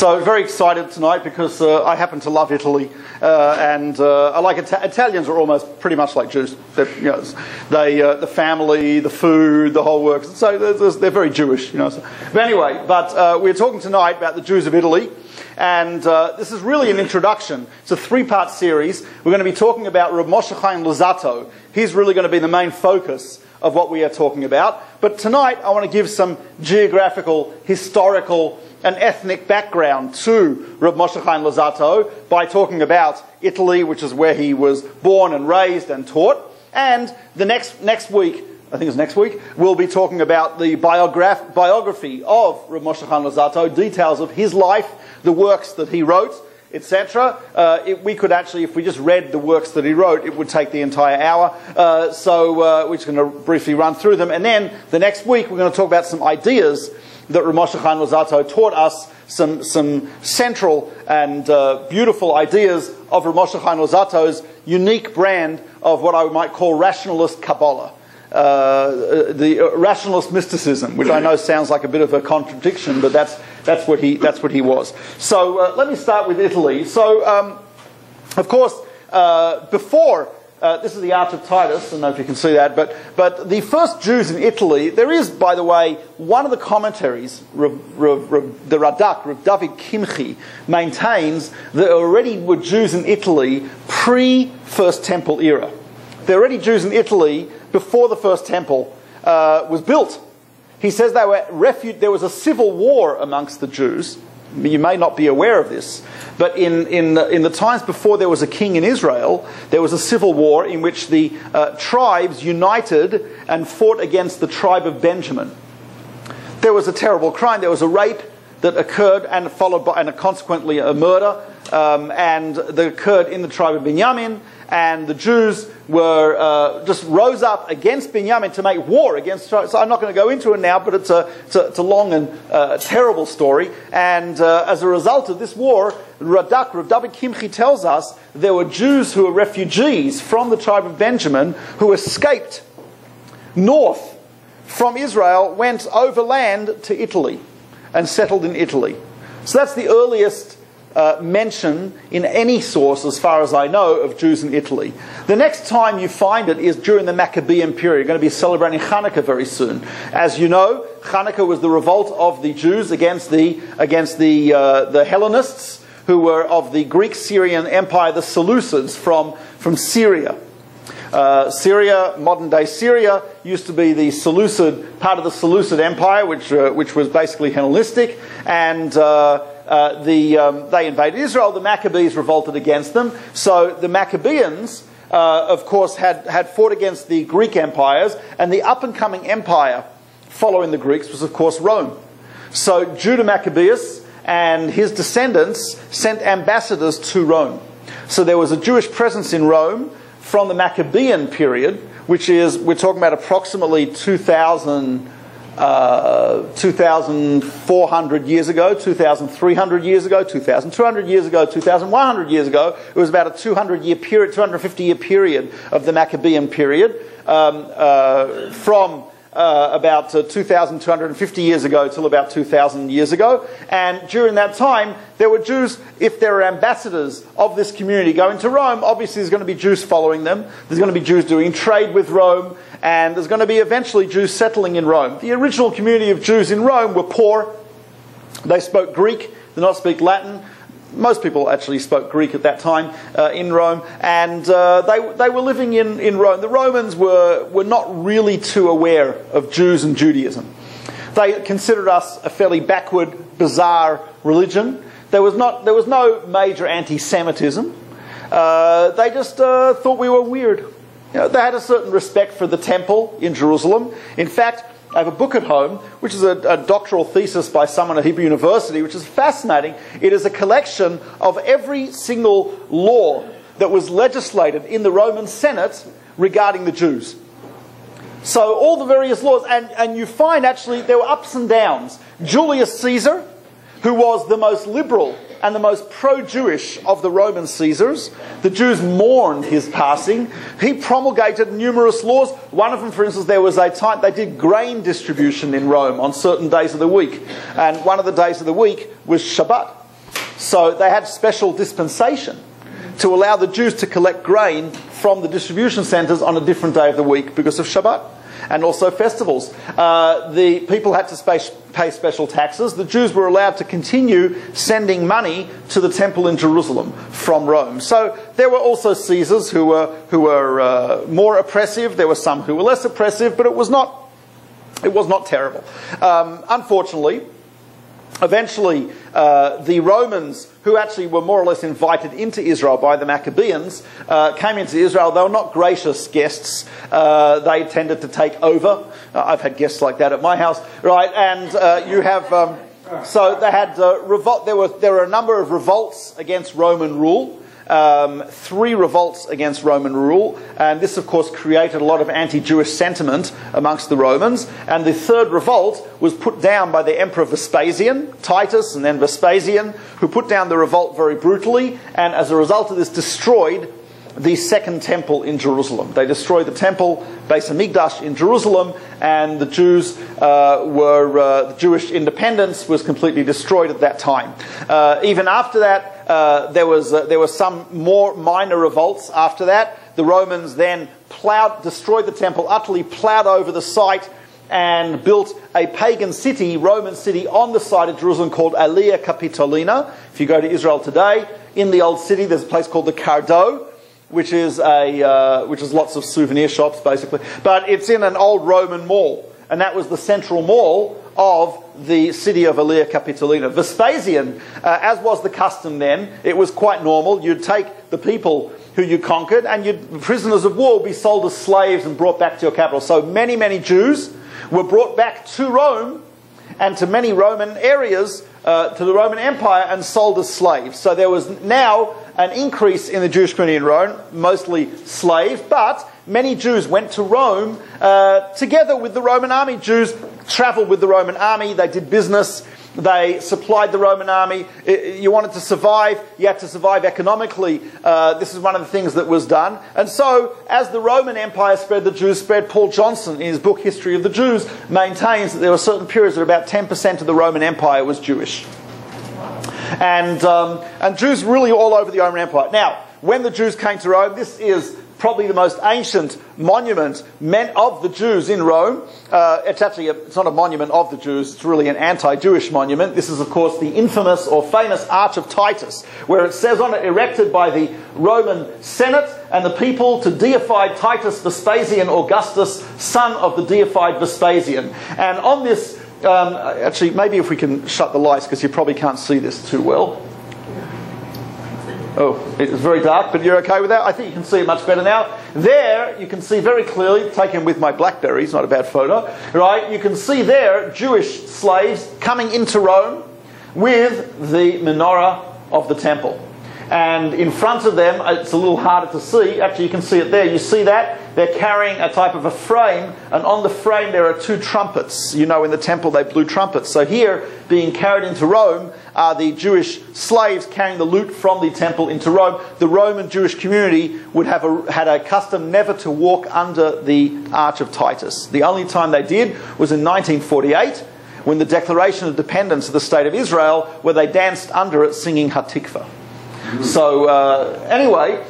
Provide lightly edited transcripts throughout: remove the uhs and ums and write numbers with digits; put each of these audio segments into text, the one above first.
So very excited tonight because I happen to love Italy, and I like Italians are almost pretty much like Jews. The family, the food, the whole works. So they're very Jewish, So. But anyway, we're talking tonight about the Jews of Italy, and this is really an introduction. It's a three-part series. We're going to be talking about Rabbi Mordechai Luzzatto. He's really going to be the main focus of what we are talking about. But tonight I want to give some geographical, historical, and ethnic background to Rabbi Mordechai Luzzatto by talking about Italy, which is where he was born and raised and taught. And the next week, I think it's next week, we'll be talking about the biography of Rabbi Mordechai Luzzatto, details of his life, the works that he wrote, etc. We could actually, if we just read the works that he wrote, it would take the entire hour. So we're just going to briefly run through them. And then the next week, we're going to talk about some ideas that Rabbi Mordechai Luzzatto taught us, some central and beautiful ideas of Rabbi Mordechai Luzzatto's unique brand of what I might call rationalist Kabbalah. The rationalist mysticism, which I know sounds like a bit of a contradiction, but that's what he was. So let me start with Italy. So of course, before this is the Arch of Titus. I don't know if you can see that, but the first Jews in Italy. There is, by the way, one of the commentaries, the Radak, Rav David Kimchi, maintains that there already were Jews in Italy pre-First Temple era. There were already Jews in Italy before the First Temple was built. He says there was a civil war amongst the Jews. You may not be aware of this, but in the times before there was a king in Israel, there was a civil war in which the tribes united and fought against the tribe of Benjamin. There was a terrible crime. There was a rape that occurred and followed by, and consequently a murder, and that occurred in the tribe of Benjamin. And the Jews were just rose up against Benjamin to make war against. So I'm not going to go into it now, but it's a long and terrible story. And as a result of this war, Rav David Kimchi tells us there were Jews who were refugees from the tribe of Benjamin who escaped north from Israel, went overland to Italy, and settled in Italy. So that's the earliest mention in any source, as far as I know, of Jews in Italy. The next time you find it is during the Maccabean period. We're going to be celebrating Hanukkah very soon. As you know, Hanukkah was the revolt of the Jews against the Hellenists, who were of the Greek-Syrian Empire, the Seleucids from Syria. Syria, modern-day Syria, used to be the part of the Seleucid Empire, which was basically Hellenistic, and they invaded Israel. The Maccabees revolted against them. So the Maccabeans, of course, had fought against the Greek empires, and the up-and-coming empire following the Greeks was, of course, Rome. So Judah Maccabeus and his descendants sent ambassadors to Rome. So there was a Jewish presence in Rome from the Maccabean period, which is, we're talking about approximately 2,400 years ago, 2,300 years ago, 2,200 years ago, 2,100 years ago. It was about a 200-year period, 250-year period of the Maccabean period, from about 2,250 years ago till about 2,000 years ago. And during that time, there were Jews, if there were ambassadors of this community going to Rome, obviously there's going to be Jews following them. There's going to be Jews doing trade with Rome, and there's going to be eventually Jews settling in Rome. The original community of Jews in Rome were poor. They spoke Greek, did not speak Latin. Most people actually spoke Greek at that time in Rome, and they were living in Rome. The Romans were not really too aware of Jews and Judaism. They considered us a fairly backward, bizarre religion. There was no major anti-Semitism. They just thought we were weird. They had a certain respect for the temple in Jerusalem. In fact, I have a book at home, which is a doctoral thesis by someone at Hebrew University, which is fascinating. It is a collection of every single law that was legislated in the Roman Senate regarding the Jews. So all the various laws, and you find actually there were ups and downs. Julius Caesar, who was the most liberal and the most pro-Jewish of the Roman Caesars. The Jews mourned his passing. He promulgated numerous laws. One of them, for instance, there was a time they did grain distribution in Rome on certain days of the week. And one of the days of the week was Shabbat. So they had special dispensation to allow the Jews to collect grain from the distribution centres on a different day of the week because of Shabbat. And also festivals. The people had to pay special taxes. The Jews were allowed to continue sending money to the temple in Jerusalem from Rome. So there were also Caesars who were more oppressive. There were some who were less oppressive, but it was not terrible. Unfortunately, eventually, the Romans, who actually were more or less invited into Israel by the Maccabeans, came into Israel. They were not gracious guests. They tended to take over. I've had guests like that at my house, right? And you have so they had revolt. There were a number of revolts against Roman rule. 3 revolts against Roman rule, and this of course created a lot of anti-Jewish sentiment amongst the Romans. And the 3rd revolt was put down by the Emperor Vespasian, Titus and then Vespasian, who put down the revolt very brutally, and as a result of this destroyed the 2nd temple in Jerusalem. They destroyed the temple, Beis Hamikdash in Jerusalem, and the Jews the Jewish independence was completely destroyed at that time. Even after that, there were some more minor revolts after that. The Romans then destroyed the temple, utterly plowed over the site, and built a pagan city, Roman city, on the site of Jerusalem called Aelia Capitolina. If you go to Israel today, in the old city, there's a place called the Cardo, which is lots of souvenir shops, basically. But it's in an old Roman mall, and that was the central mall of the city of Aelia Capitolina. Vespasian, as was the custom then, it was quite normal. You'd take the people who you conquered, and prisoners of war would be sold as slaves and brought back to your capital. So many, many Jews were brought back to Rome and to many Roman areas, to the Roman Empire, and sold as slaves. So there was now an increase in the Jewish community in Rome, mostly slaves, but many Jews went to Rome together with the Roman army. Jews travelled with the Roman army, they did business, they supplied the Roman army. You wanted to survive, you had to survive economically. This is one of the things that was done. And so, as the Roman Empire spread, the Jews spread. Paul Johnson, in his book History of the Jews, maintains that there were certain periods that about 10% of the Roman Empire was Jewish. And Jews really all over the Roman Empire. Now, when the Jews came to Rome, this is probably the most ancient monument of the Jews in Rome. It's not a monument of the Jews, it's really an anti-Jewish monument. This is, of course, the infamous or famous Arch of Titus, where it says on it, erected by the Roman Senate and the people to deify Titus Vespasian Augustus, son of the deified Vespasian. And on this, actually, maybe if we can shut the lights, because you probably can't see this too well. Oh, it's very dark, but you're okay with that? I think you can see it much better now. There, you can see very clearly, taken with my BlackBerry, it's not a bad photo, right? You can see there Jewish slaves coming into Rome with the menorah of the temple. And in front of them, it's a little harder to see. Actually, you can see it there. You see that? They're carrying a type of a frame, and on the frame there are 2 trumpets. You know, in the temple they blew trumpets. So here, being carried into Rome, are the Jewish slaves carrying the loot from the temple into Rome. The Roman Jewish community would have had a custom never to walk under the Arch of Titus. The only time they did was in 1948, when the Declaration of Independence of the State of Israel, where they danced under it singing Hatikvah. So anyway,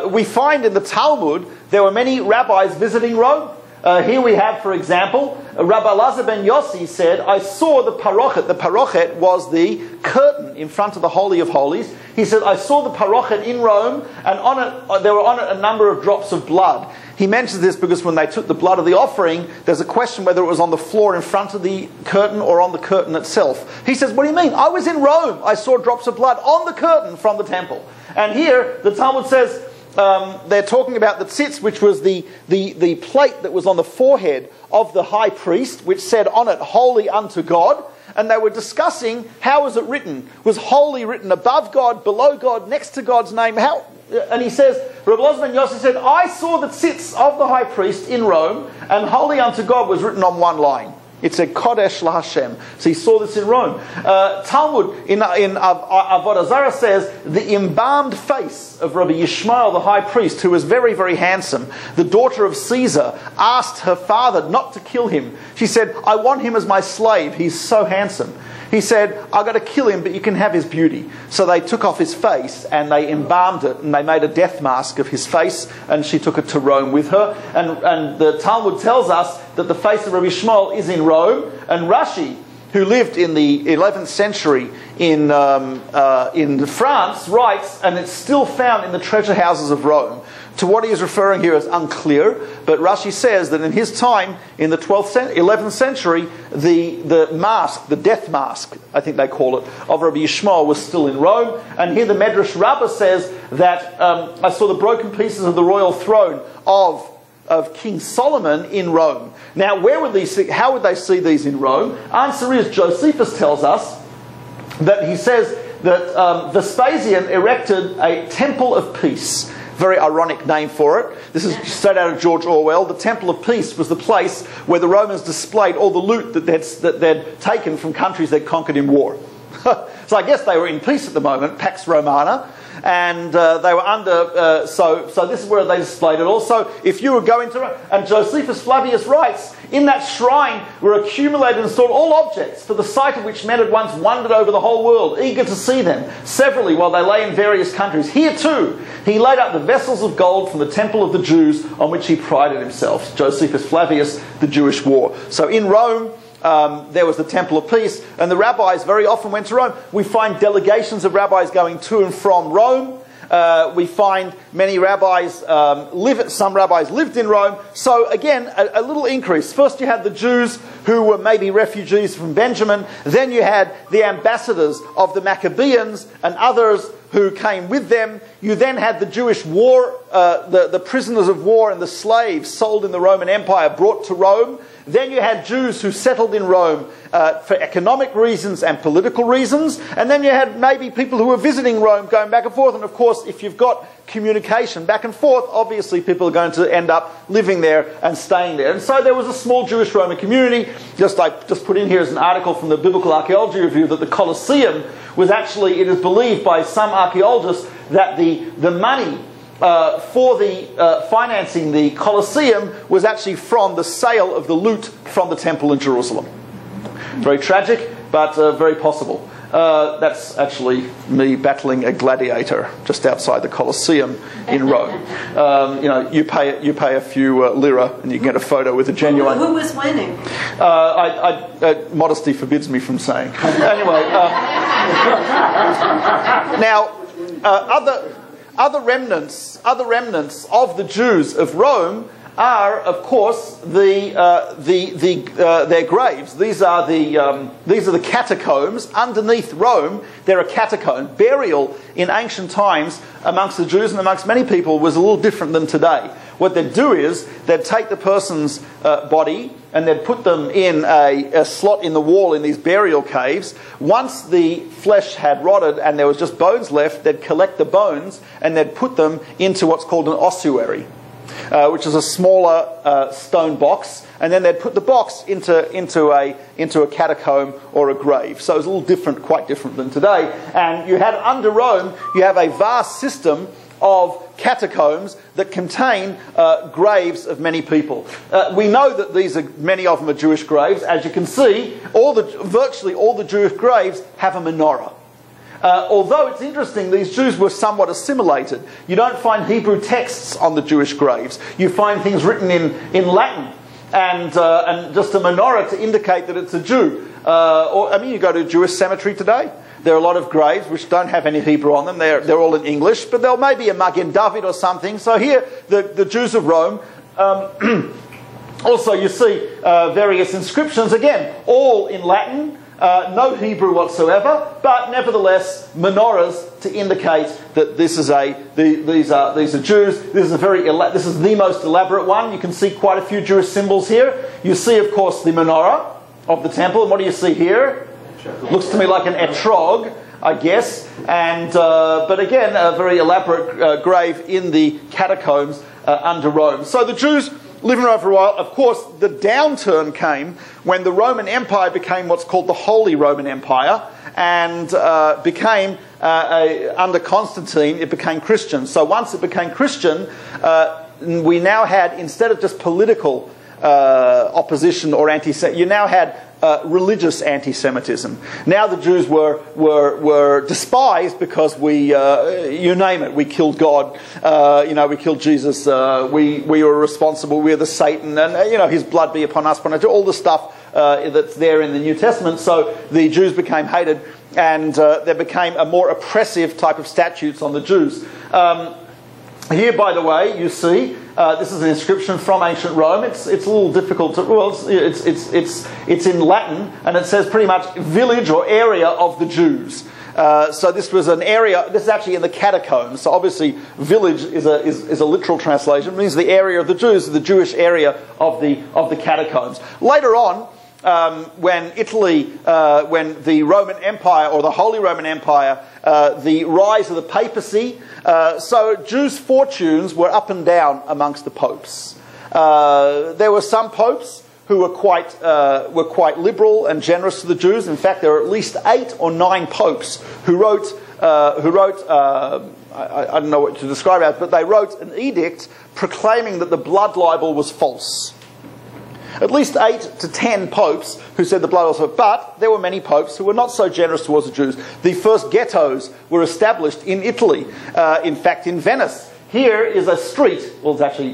we find in the Talmud there were many rabbis visiting Rome. Here we have, for example, Rabbi Elazar ben Yossi said, I saw the parochet. The parochet was the curtain in front of the Holy of Holies. He said, I saw the parochet in Rome, and on it, there were on it a number of drops of blood. He mentions this because when they took the blood of the offering, there's a question whether it was on the floor in front of the curtain or on the curtain itself. He says, what do you mean? I was in Rome. I saw drops of blood on the curtain from the temple. And here, the Talmud says, they're talking about the tzitz, which was the plate that was on the forehead of the high priest, which said on it, holy unto God. And they were discussing, how was it written? Was holy written above God, below God, next to God's name? How? And he says, Rabbi Elazar ben Yossi said, I saw the tzitz of the high priest in Rome, and holy unto God was written on one line. It said, Kodesh LaHashem. So he saw this in Rome. Talmud in Avodah Zarah says, the embalmed face of Rabbi Yishmael, the high priest, who was very, very handsome, the daughter of Caesar, asked her father not to kill him. She said, I want him as my slave. He's so handsome. he said, "I've got to kill him, but you can have his beauty." So they took off his face and they embalmed it, and they made a death mask of his face, and she took it to Rome with her. And the Talmud tells us that the face of Rabbi Shmuel is in Rome, and Rashi, who lived in the 11th century in France, writes, and it's still found in the treasure houses of Rome. To what he is referring here is unclear, but Rashi says that in his time, in the 11th century, the mask, the death mask, I think they call it, of Rabbi Yishmael was still in Rome. And here the Medrash Rabbah says that I saw the broken pieces of the royal throne of King Solomon in Rome. Now, how would they see these in Rome? Answer is, Josephus tells us that he says that Vespasian erected a temple of peace. Very ironic name for it. This is straight out of George Orwell. The Temple of Peace was the place where the Romans displayed all the loot that they'd taken from countries they'd conquered in war. So I guess they were in peace at the moment, Pax Romana, and they were under, so this is where they displayed it all. So if you were going to, and Josephus Flavius writes, in that shrine were accumulated and stored all objects, for the sight of which men had once wandered over the whole world, eager to see them, severally while they lay in various countries. Here too, he laid up the vessels of gold from the temple of the Jews, on which he prided himself. Josephus Flavius, the Jewish War. So in Rome, there was the Temple of Peace, and the rabbis very often went to Rome. We find delegations of rabbis going to and from Rome. We find many rabbis some rabbis lived in Rome. So again, a little increase. First you had the Jews who were maybe refugees from Benjamin. Then you had the ambassadors of the Maccabeans and others who came with them. You then had the Jewish war, the prisoners of war and the slaves sold in the Roman Empire brought to Rome. Then you had Jews who settled in Rome for economic reasons and political reasons. And then you had maybe people who were visiting Rome going back and forth. And of course, if you've got communication back and forth, obviously people are going to end up living there and staying there. And so there was a small Jewish Roman community. Just put in here as an article from the Biblical Archaeology Review that the Colosseum was actually, it is believed by some archaeologists, that the money for the financing the Colosseum was actually from the sale of the loot from the temple in Jerusalem. Very tragic, but very possible. That's actually me battling a gladiator just outside the Colosseum in Rome. You pay a few lira and you get a photo with a genuine. Who was winning? Modesty forbids me from saying. Anyway, now other remnants of the Jews of Rome are, of course, their graves. These are the catacombs underneath Rome. They're a catacomb. Burial in ancient times amongst the Jews and amongst many people was a little different than today. What they'd do is they'd take the person's body and they'd put them in a slot in the wall in these burial caves. Once the flesh had rotted and there was just bones left, they'd collect the bones and they'd put them into what's called an ossuary, which is a smaller stone box, and then they'd put the box into a catacomb or a grave. So it was a little different, quite different than today. And you had under Rome, you have a vast system of catacombs that contain graves of many people. We know that many of them are Jewish graves. As you can see, virtually all the Jewish graves have a menorah. Although it's interesting, these Jews were somewhat assimilated. You don't find Hebrew texts on the Jewish graves. You find things written in Latin and just a menorah to indicate that it's a Jew. You go to a Jewish cemetery today. There are a lot of graves which don't have any Hebrew on them. They're all in English, but there may be a Magen David or something. So here, the Jews of Rome. Also, you see various inscriptions, again, all in Latin. No Hebrew whatsoever, but nevertheless menorahs to indicate that these are Jews. This is the most elaborate one. You can see quite a few Jewish symbols here. You see, of course, the menorah of the temple. And what do you see here? Looks to me like an etrog, I guess. But again, a very elaborate grave in the catacombs under Rome. So the Jews living over a while. Of course, the downturn came when the Roman Empire became what's called the Holy Roman Empire, and became, under Constantine, it became Christian. So once it became Christian, we now had, instead of just political opposition or you now had religious anti-Semitism. Now the Jews were despised because we, you name it, we killed God, we killed Jesus, we were responsible, we're the Satan, and his blood be upon us, all the stuff that's there in the New Testament. So the Jews became hated, and there became a more oppressive type of statutes on the Jews. Here, by the way, you see this is an inscription from ancient Rome. It's a little difficult to. Well, it's in Latin, and it says pretty much village or area of the Jews. So this was an area. This is actually in the catacombs. So obviously, village is a literal translation. It means the area of the Jews, the Jewish area of the catacombs. Later on, when Italy, when the Roman Empire or the Holy Roman Empire, the rise of the papacy, so Jews' fortunes were up and down amongst the popes. There were some popes who were quite liberal and generous to the Jews. In fact, there were at least 8 or 9 popes who wrote. I don't know what to describe it as, but they wrote an edict proclaiming that the blood libel was false. At least 8 to 10 popes who said the blood was false, but there were many popes who were not so generous towards the Jews. The first ghettos were established in Italy, in fact in Venice. Here is a street, well it's actually,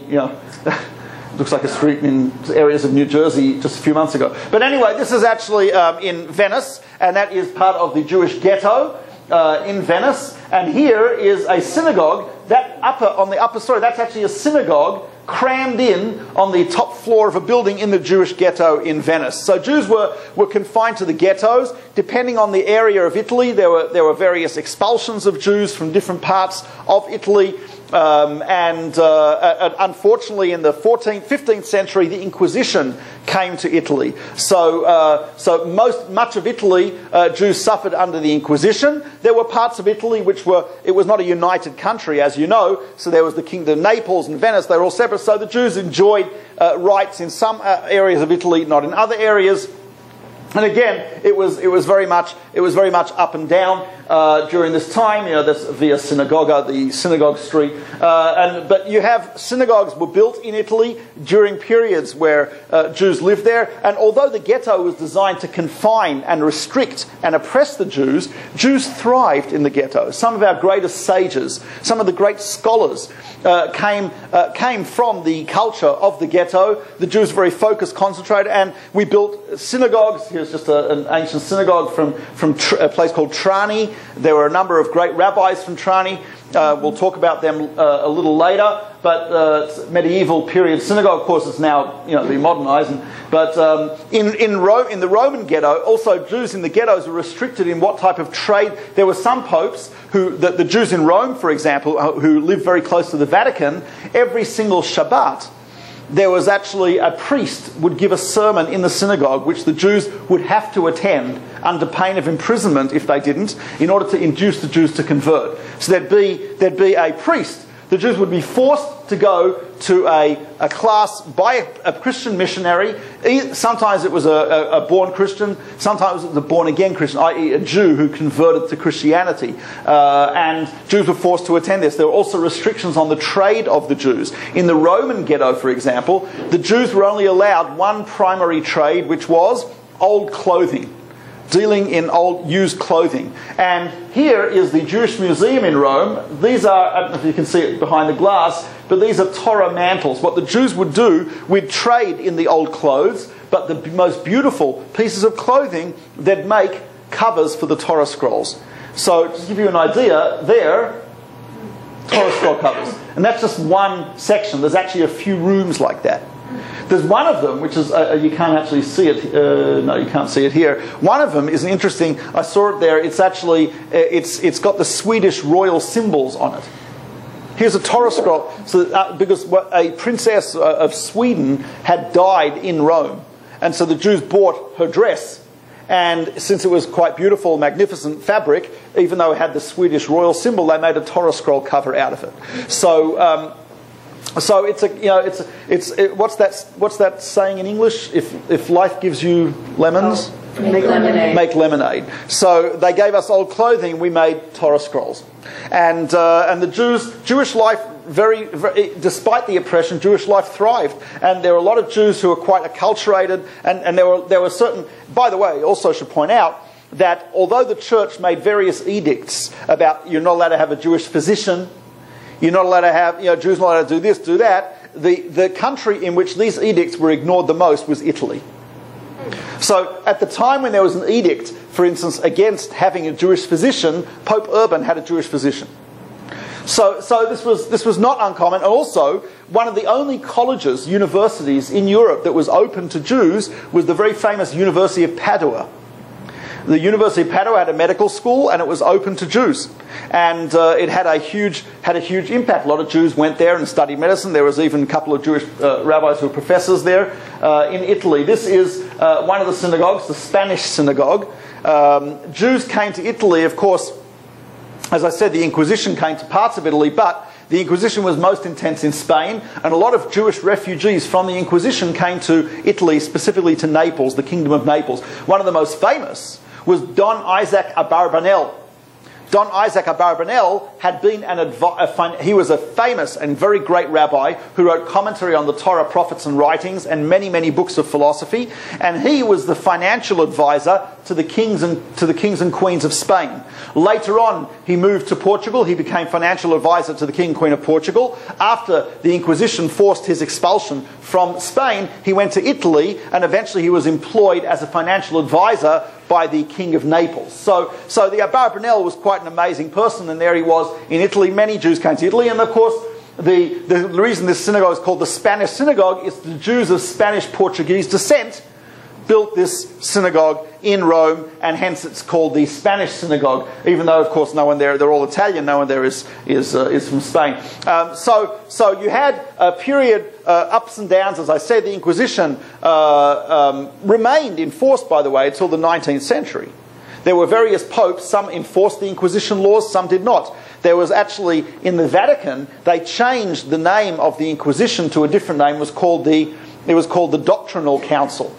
looks like a street in areas of New Jersey just a few months ago. But anyway, this is actually in Venice, and that is part of the Jewish ghetto in Venice. And here is a synagogue. That on the upper story, that's actually a synagogue crammed in on the top floor of a building in the Jewish ghetto in Venice. So Jews were confined to the ghettos. Depending on the area of Italy, there were various expulsions of Jews from different parts of Italy. Unfortunately, in the 14th, 15th century, the Inquisition came to Italy. So much of Italy, Jews suffered under the Inquisition. There were parts of Italy it was not a united country, as you know. So there was the Kingdom of Naples and Venice. They were all separate. So the Jews enjoyed rights in some areas of Italy, not in other areas. And again, it was very much up and down during this time. This Via Synagoga, the synagogue street, but you have synagogues were built in Italy during periods where Jews lived there. And although the ghetto was designed to confine and restrict and oppress the Jews, Jews thrived in the ghetto. Some of our greatest sages, some of the great scholars came from the culture of the ghetto. The Jews were very focused, concentrated, and we built synagogues. Here's just an ancient synagogue from a place called Trani. There were a number of great rabbis from Trani. We'll talk about them a little later. But medieval period synagogue, of course, is now been modernised. But in the Roman ghetto, also Jews in the ghettos were restricted in what type of trade. There were some popes the Jews in Rome, for example, who lived very close to the Vatican. Every single Shabbat, there was actually a priest would give a sermon in the synagogue, which the Jews would have to attend under pain of imprisonment if they didn't, in order to induce the Jews to convert. So there'd be a priest. The Jews would be forced to go to a class by a Christian missionary. Sometimes it was a born Christian, sometimes it was a born-again Christian, i.e. a Jew who converted to Christianity. And Jews were forced to attend this. There were also restrictions on the trade of the Jews. In the Roman ghetto, for example, the Jews were only allowed one primary trade, which was old clothing. Dealing in old used clothing. And here is the Jewish Museum in Rome. These are, I don't know if you can see it behind the glass, but these are Torah mantles. What the Jews would do, we'd trade in the old clothes, but the most beautiful pieces of clothing, they'd make covers for the Torah scrolls. So, to give you an idea, there, Torah scroll covers. And that's just one section. There's actually a few rooms like that. There's one of them, which is, you can't actually see it, no, you can't see it here. One of them is an interesting, I saw it there, it's actually, it's got the Swedish royal symbols on it. Here's a Torah scroll, so, because a princess of Sweden had died in Rome. And so the Jews bought her dress. And since it was quite beautiful, magnificent fabric, even though it had the Swedish royal symbol, they made a Torah scroll cover out of it. So, so what's that saying in English? If life gives you lemons, Make lemonade. Make lemonade. So they gave us old clothing. We made Torah scrolls, and the Jewish life, despite the oppression, Jewish life thrived, and there were a lot of Jews who were quite acculturated, and there were certain. By the way, also should point out that although the church made various edicts about you're not allowed to have a Jewish physician, you're not allowed to have, Jews not allowed to do this, do that, the country in which these edicts were ignored the most was Italy. So at the time when there was an edict, for instance, against having a Jewish physician, Pope Urban had a Jewish physician. So this was not uncommon. And also, one of the only colleges, universities in Europe that was open to Jews was the very famous University of Padua. The University of Padua had a medical school, and it was open to Jews, and it had a huge impact. A lot of Jews went there and studied medicine. There was even a couple of Jewish rabbis who were professors there in Italy. This is one of the synagogues, the Spanish synagogue. Jews came to Italy, of course. As I said, the Inquisition came to parts of Italy, but the Inquisition was most intense in Spain, and a lot of Jewish refugees from the Inquisition came to Italy, specifically to Naples, the Kingdom of Naples. One of the most famous was Don Isaac Abarbanel. Don Isaac Abarbanel had been he was a famous and very great rabbi who wrote commentary on the Torah, prophets and writings and many, many books of philosophy, and he was the financial advisor to the kings and queens of Spain. Later on, he moved to Portugal. He became financial advisor to the King and Queen of Portugal. After the Inquisition forced his expulsion from Spain, he went to Italy, and eventually he was employed as a financial advisor by the King of Naples. So the Abarbanel was quite an amazing person, and there he was in Italy. Many Jews came to Italy, and of course, the reason this synagogue is called the Spanish synagogue is the Jews of Spanish-Portuguese descent built this synagogue in Rome, and hence it's called the Spanish synagogue, even though, of course, no one there, they're all Italian, no one there is from Spain. So you had a period, ups and downs, as I said. The Inquisition remained enforced, by the way, until the 19th century. There were various popes, some enforced the Inquisition laws, some did not. There was actually, in the Vatican, they changed the name of the Inquisition to a different name. It was called the Doctrinal Council.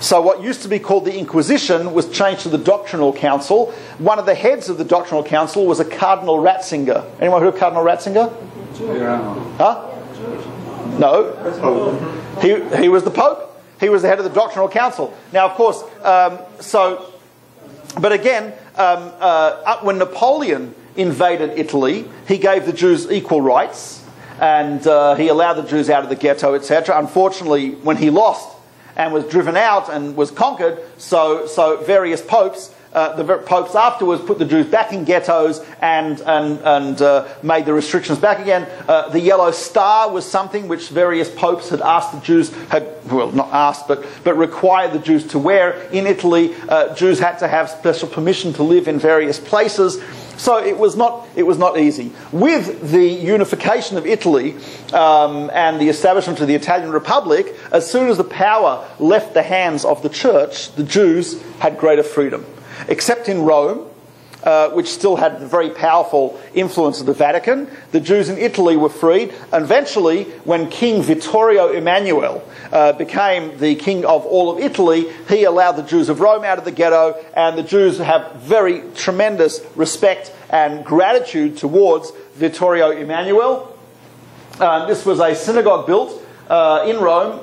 So what used to be called the Inquisition was changed to the Doctrinal Council. One of the heads of the Doctrinal Council was a Cardinal Ratzinger. Anyone heard of Cardinal Ratzinger? Huh? No. He was the Pope. He was the head of the Doctrinal Council. Now, of course, but again, when Napoleon invaded Italy, he gave the Jews equal rights, and he allowed the Jews out of the ghetto, etc. Unfortunately, when he lost and was driven out and was conquered, so various popes, the popes afterwards put the Jews back in ghettos and made the restrictions back again. The yellow star was something which various popes had asked the Jews, not asked, but required the Jews to wear. In Italy, Jews had to have special permission to live in various places. So it was not easy. With the unification of Italy and the establishment of the Italian Republic, as soon as the power left the hands of the church, the Jews had greater freedom. Except in Rome, which still had the very powerful influence of the Vatican, the Jews in Italy were freed. And eventually, when King Vittorio Emanuele became the king of all of Italy, he allowed the Jews of Rome out of the ghetto, and the Jews have very tremendous respect and gratitude towards Vittorio Emanuele. This was a synagogue built in Rome.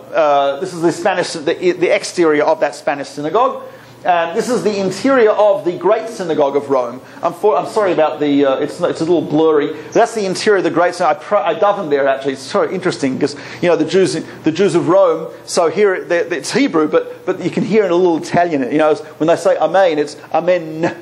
This is the exterior of that Spanish synagogue. This is the interior of the Great Synagogue of Rome. I'm sorry about the, it's a little blurry. That's the interior of the Great Synagogue. I davened there, actually. It's so interesting because, the Jews of Rome, so here it's Hebrew, but you can hear in a little Italian, when they say Amen, it's Amen.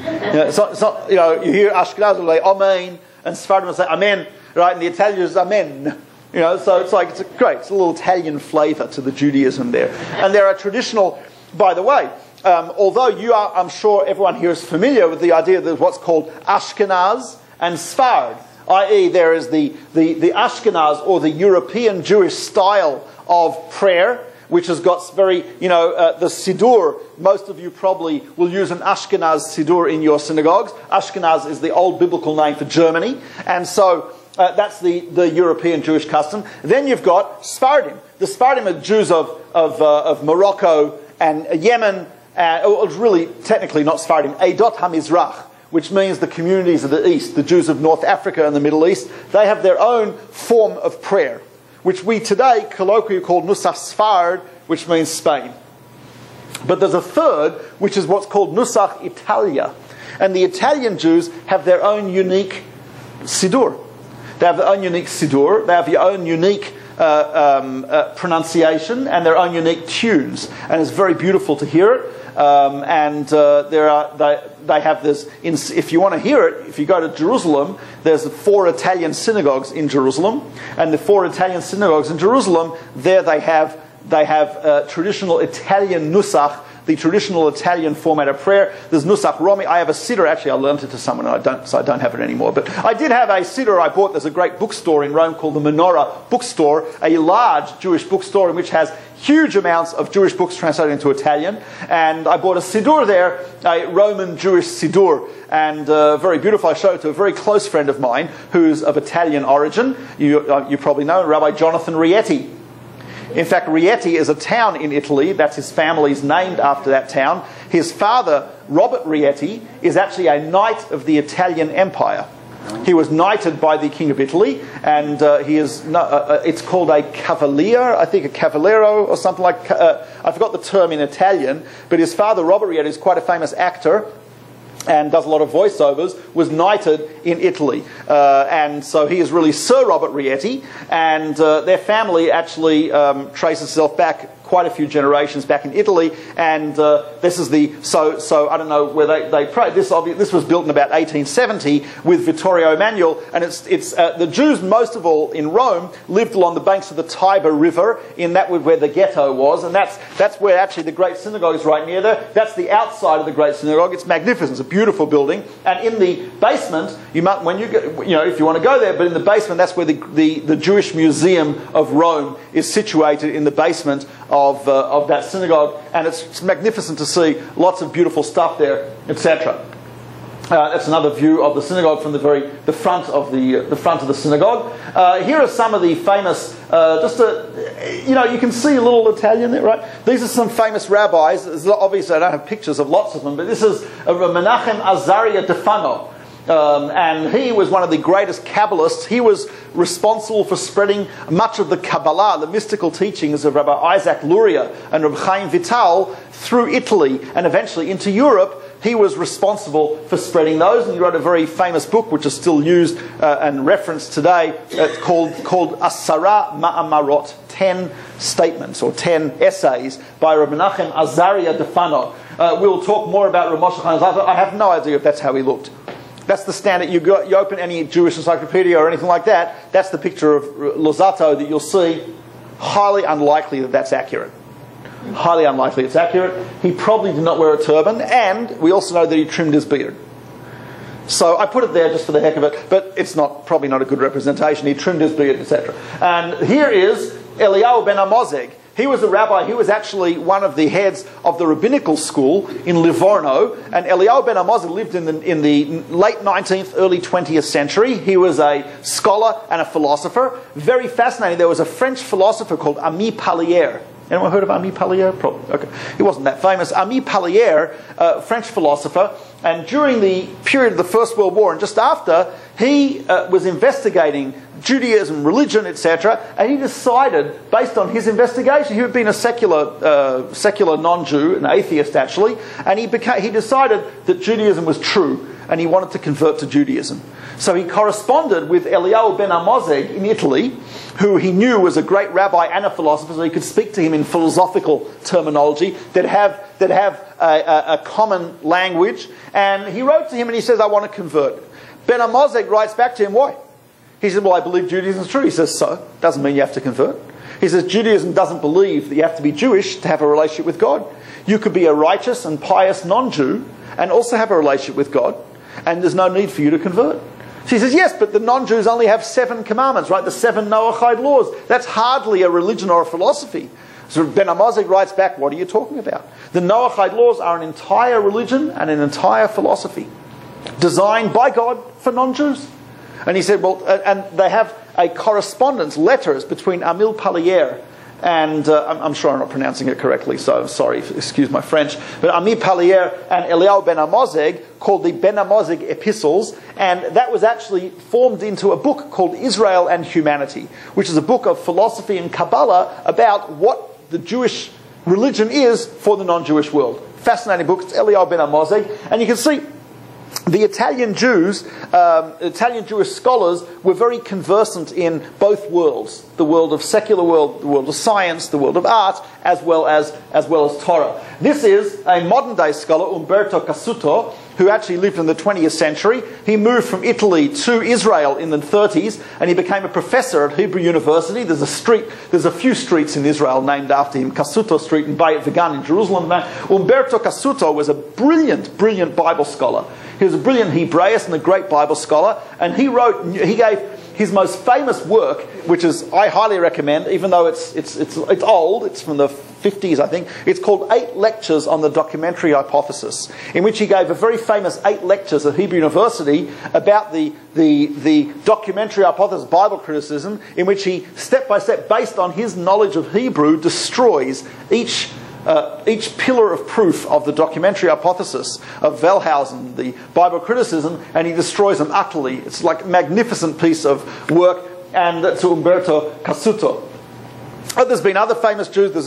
It's not, you hear Ashkenazim say Amen, and Sephardim will say Amen, right? And the Italian is Amen. So it's great. It's a little Italian flavour to the Judaism there. And there are traditional... By the way, although you are, I'm sure everyone here is familiar with the idea that what's called Ashkenaz and Sfard, i.e. there is the Ashkenaz or the European Jewish style of prayer, which has got very, the Siddur. Most of you probably will use an Ashkenaz Siddur in your synagogues. Ashkenaz is the old biblical name for Germany, and so that's the European Jewish custom. Then you've got Sfardim. The Sfardim are Jews of Morocco Yemen, it was really technically not Sephardim, Eidot HaMizrach, which means the communities of the East, the Jews of North Africa and the Middle East, they have their own form of prayer, which we today colloquially call Nusach Sfard, which means Spain. But there's a third, which is what's called Nusach Italia. And the Italian Jews have their own unique Siddur. They have their own unique Siddur, they have their own unique pronunciation and their own unique tunes. And it's very beautiful to hear it. They have this, if you want to hear it, if you go to Jerusalem, there's 4 Italian synagogues in Jerusalem. And the 4 Italian synagogues in Jerusalem, there they have traditional Italian Nusach, the traditional Italian format of prayer. There's Nusach Romi. I have a siddur. Actually, I lent it to someone, and so I don't have it anymore. But I did have a siddur I bought. There's a great bookstore in Rome called the Menorah Bookstore, a large Jewish bookstore in which has huge amounts of Jewish books translated into Italian. And I bought a siddur there, a Roman Jewish siddur, and very beautiful. I showed it to a very close friend of mine who's of Italian origin. You probably know Rabbi Jonathan Rieti. In fact, Rieti is a town in Italy. That's his family's named after that town. His father, Robert Rieti, is actually a knight of the Italian Empire. He was knighted by the King of Italy, and he is. It's called a cavalier, I think a cavallero or something like. I forgot the term in Italian, but his father, Robert Rieti, is quite a famous actor and does a lot of voiceovers, was knighted in Italy. And so he is really Sir Robert Rieti, and their family actually traces itself back quite a few generations back in Italy, and this is the, so I don't know where they prayed. This was built in about 1870 with Vittorio Emanuele, and it's the Jews, most of all in Rome, lived along the banks of the Tiber River, in that where the ghetto was, and that's where actually the Great Synagogue is right near there. That's the outside of the Great Synagogue. It's magnificent. It's a beautiful building, and in the basement, you might, when you go, if you want to go there, but in the basement, that's where the Jewish Museum of Rome is situated, in the basement of that synagogue, and it's magnificent to see lots of beautiful stuff there, etc. That's another view of the synagogue from the front of the synagogue. Here are some of the famous. You can see a little Italian there, right? These are some famous rabbis. Obviously, I don't have pictures of lots of them, but this is Menachem Azaria Defano. And he was one of the greatest Kabbalists. He was responsible for spreading much of the Kabbalah, the mystical teachings of Rabbi Isaac Luria and Rabbi Chaim Vital through Italy and eventually into Europe. He was responsible for spreading those, and he wrote a very famous book which is still used and referenced today. It's called Asara Ma'amarot, 10 statements or 10 essays by Rabbi Menachem Azaria Defano. We'll talk more about Rav Moshe Chaim Zalman. I have no idea if that's how he looked. That's the standard. You open any Jewish encyclopedia or anything like that, that's the picture of Lozato that you'll see. Highly unlikely that that's accurate. Highly unlikely it's accurate. He probably did not wear a turban, and we also know that he trimmed his beard. So I put it there just for the heck of it, but it's probably not a good representation. He trimmed his beard, etc. And here is Eliyahu ben Amozeg. He was a rabbi. He was actually one of the heads of the rabbinical school in Livorno. And Eliyahu ben Amozeg lived in the late 19th, early 20th century. He was a scholar and a philosopher. Very fascinating. There was a French philosopher called Ami Pallier. Anyone heard of Ami Pallier? Probably. Okay. He wasn't that famous. Ami Pallier, French philosopher, and during the period of the First World War and just after, he was investigating Judaism, religion, etc., and he decided, based on his investigation, he had been a secular non-Jew, an atheist actually, and he decided that Judaism was true, and he wanted to convert to Judaism. So he corresponded with Eliyahu ben Amozeg in Italy, who he knew was a great rabbi and a philosopher, so he could speak to him in philosophical terminology that have a common language. And he wrote to him and he says, I want to convert. Ben Amozeg writes back to him, why? He said, well, I believe Judaism is true. He says, so? Doesn't mean you have to convert. He says, Judaism doesn't believe that you have to be Jewish to have a relationship with God. You could be a righteous and pious non-Jew and also have a relationship with God, and there's no need for you to convert. She says, yes, but the non-Jews only have 7 commandments, right? The 7 Noahide laws. That's hardly a religion or a philosophy. So Ben Amozeg writes back, what are you talking about? The Noahide laws are an entire religion and an entire philosophy designed by God for non-Jews. And he said, well, and they have a correspondence, letters between Amil Pallier and I'm sure I'm not pronouncing it correctly, so sorry, excuse my French, but Ami Palier and Eliyahu ben Amozeg, called the Ben Amozeg Epistles, and that was actually formed into a book called Israel and Humanity, which is a book of philosophy and Kabbalah about what the Jewish religion is for the non-Jewish world. Fascinating book. It's Eliyahu ben Amozeg, and you can see the Italian Jews, Italian Jewish scholars were very conversant in both worlds, the world of secular world, the world of science, the world of art, as well as Torah. This is a modern day scholar, Umberto Cassuto, who actually lived in the 20th century. He moved from Italy to Israel in the 30s, and he became a professor at Hebrew University. There's a few streets in Israel named after him, Cassuto Street and Bayit Vegan in Jerusalem. Umberto Cassuto was a brilliant, brilliant Bible scholar. He was a brilliant Hebraist and a great Bible scholar, and he gave his most famous work, which is, I highly recommend, even though it's old, it's from the 50s, I think. It's called 8 Lectures on the Documentary Hypothesis, in which he gave a very famous 8 lectures at Hebrew University about the documentary hypothesis, Bible criticism, in which he, step by step, based on his knowledge of Hebrew, destroys each pillar of proof of the documentary hypothesis of Wellhausen, the Bible criticism, and he destroys them utterly. It's like a magnificent piece of work, and that's Umberto Cassuto. There's been other famous Jews. We'll